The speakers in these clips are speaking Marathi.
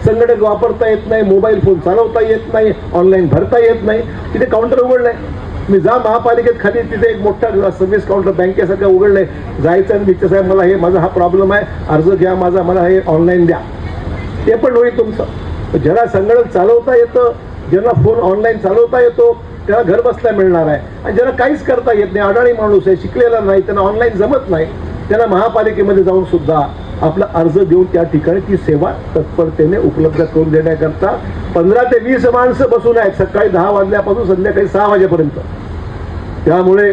संगणक वापरता येत नाही, मोबाईल फोन चालवता येत नाही, ऑनलाईन भरता येत नाही, तिथे काउंटर उघडलंय. मी जा महापालिकेत खाली तिथे एक मोठा सर्व्हिस काउंटर बँकेसारखं उघडलंय. जायचं आणि विचार साहेब मला हे माझा हा प्रॉब्लेम आहे, अर्ज घ्या माझा, मला हे ऑनलाईन द्या, ते पण होईल तुमचं. ज्याला संगणक चालवता येतं, ज्यांना फोन ऑनलाईन चालवता येतो, त्याला घर बसल्या मिळणार आहे. आणि ज्यांना काहीच करता येत नाही, अडाणी माणूस आहे, शिकलेला नाही, त्यांना ऑनलाईन जमत नाही, त्यांना महापालिकेमध्ये जाऊन सुद्धा आपला अर्ज देऊन त्या ठिकाणी ती सेवा तत्परतेने उपलब्ध करून देण्याकरता 15 ते 20 माणसं बसून आहेत सकाळी 10 वाजल्यापासून संध्याकाळी 6 वाजेपर्यंत. त्यामुळे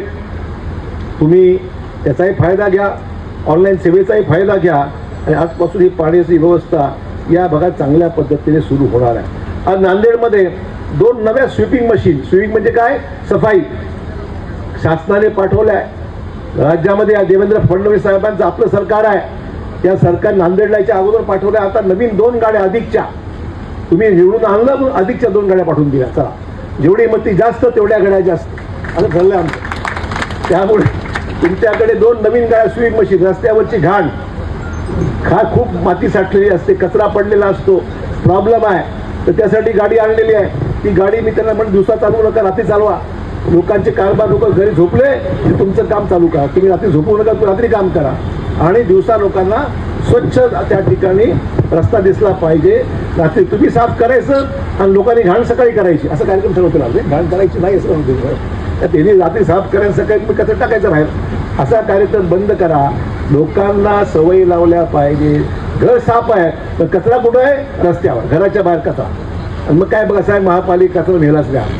तुम्ही त्याचाही फायदा घ्या, ऑनलाईन सेवेचाही फायदा घ्या. आणि आजपासून ही पाण्याची व्यवस्था या भागात चांगल्या पद्धतीने सुरू होणार आहे. आज नांदेडमध्ये 2 नव्या स्वीपिंग मशीन, स्वीपिंग म्हणजे काय, सफाई, शासनाने पाठवल्या आहे. राज्यामध्ये देवेंद्र फडणवीस साहेबांचं आपलं सरकार आहे, त्या सरकार नांदेडला याच्या अगोदर पाठवल्या. आता नवीन 2 गाड्या अधिकच्या, तुम्ही निवडून आणलं म्हणून अधिकच्या 2 गाड्या पाठवून दिल्या. चला, जेवढी मती जास्त तेवढ्या गाड्या जास्त, असं ठरलं आमचं. त्यामुळे तुमच्याकडे 2 नवीन गाड्या स्वीप मशीन. रस्त्यावरची घाण, खूप माती साठलेली असते, कचरा पडलेला असतो, प्रॉब्लेम आहे, तर त्यासाठी गाडी आणलेली आहे. ती गाडी मी त्यांना म्हणून दिवसा चालवू नका, रात्री चालवा. लोकांचे कारभार, लोक घरी झोपले की तुमचं काम चालू करा, तुम्ही रात्री झोपू नका, रात्री काम करा. आणि दिवसा लोकांना स्वच्छ त्या ठिकाणी रस्ता दिसला पाहिजे. रात्री तुम्ही साफ करायचं आणि लोकांनी घाण सकाळी करायची, असं कार्यक्रम ठरवतो ना. घाण करायची नाही असं म्हणतो, त्यांनी रात्री साफ करायचं, सकाळी तुम्ही कचरा टाकायचं बाहेर, असा कार्यक्रम बंद करा. लोकांना सवयी लावल्या पाहिजे. घर साफ आहे तर कचरा कुठं आहे, रस्त्यावर, घराच्या बाहेर कचरा. आणि मग काय बघा साहेब, महापालिका कचरा नेलाच नाही.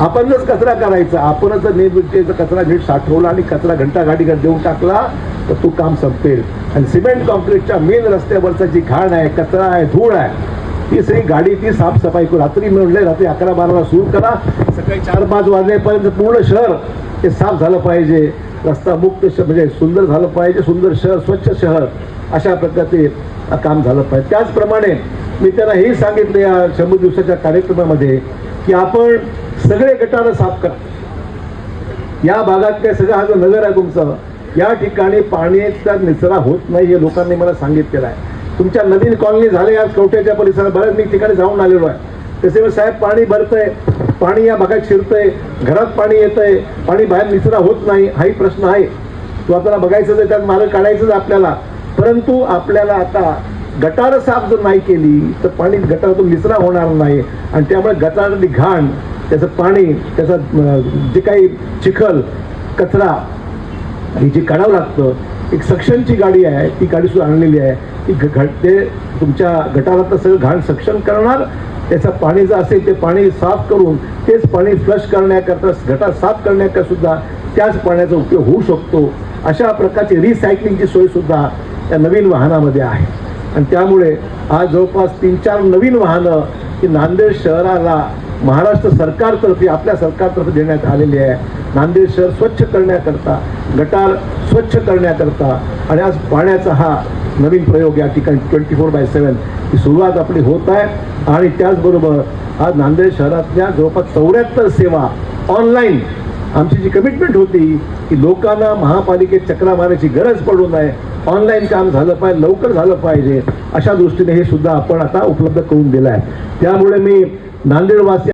आपणच कचरा करायचा, आपणच नीट कचरा नीट साठवला आणि कचरा घंटा गाडीकडे देऊन टाकला तर तो काम संपेल. आणि सिमेंट कॉन्क्रीटच्या मेन रस्त्यावरचा जी घाण आहे, कचरा आहे, धूळ आहे, ती सगळी गाडी ती साफसफाई करू. रात्री म्हणले रात्री 11-12ला सुरू करा, सकाळी 4-5 वाजेपर्यंत पूर्ण शहर ते साफ झालं पाहिजे. रस्ता मुक्त म्हणजे सुंदर झालं पाहिजे, सुंदर शहर, स्वच्छ शहर, अशा प्रकारचे काम झालं पाहिजे. त्याचप्रमाणे मी त्यांना हेही सांगितलं या 100 दिवसाच्या कार्यक्रमामध्ये की आपण सगळे गटारं साफ करा. या भागात काय सगळं हा जो नगर आहे तुमचं, या ठिकाणी पाण्याचा निचरा होत नाही, हे लोकांनी मला सांगितलेलं आहे. तुमच्या नवीन कॉलनी झाले आज कवठ्याच्या परिसरात, बऱ्याच मी ठिकाणी जाऊन आलेलो आहे. त्याच्यामुळे साहेब पाणी भरतंय, पाणी या भागात शिरतंय, घरात पाणी येतंय, पाणी बाहेर निचरा होत नाही, हाही प्रश्न आहे. तो आपल्याला बघायचं आहे, त्यात मार्ग काढायचंच आपल्याला. परंतु आपल्याला आता गटारं साफ जर नाही केली तर पाणी गटारातून निचरा होणार नाही. आणि त्यामुळे गटारातली घाण, त्याचं पाणी, त्याचं जे काही चिखल, कचरा ही जी काढावं लागतं, एक सक्शनची गाडी आहे, ती गाडी सुद्धा आणलेली आहे. ती ते तुमच्या गटारातलं सगळं घाण सक्शन करणार, त्याचं पाणी जर असेल ते पाणी साफ करून तेच पाणी फ्लश करण्याकरता, गटार साफ करण्याकरता सुद्धा त्याच पाण्याचा उपयोग होऊ शकतो. अशा प्रकारची रिसायकलिंगची सोयसुद्धा त्या नवीन वाहनामध्ये आहे. आणि त्यामुळे आज जवळपास 3-4 नवीन वाहनं ही नांदेड शहराला महाराष्ट्र सरकारतर्फे, आपल्या सरकारतर्फे देण्यात आलेली आहे. नांदेड शहर स्वच्छ करण्याकरता, गटार स्वच्छ करण्याकरता. आणि आज पाण्याचा हा नवीन प्रयोग या ठिकाणी 24/7 ही सुरुवात आपली होत आहे. आणि त्याचबरोबर आज नांदेड शहरातल्या जवळपास 74 सेवा ऑनलाईन, आमची जी कमिटमेंट होती की लोकांना महापालिकेत चक्रा मारायची गरज पडू नये, ऑनलाईन काम झालं पाहिजे, लवकर झालं पाहिजे, अशा दृष्टीने हे सुद्धा आपण आता उपलब्ध करून दिलं आहे. त्यामुळे मी नांदेडवासी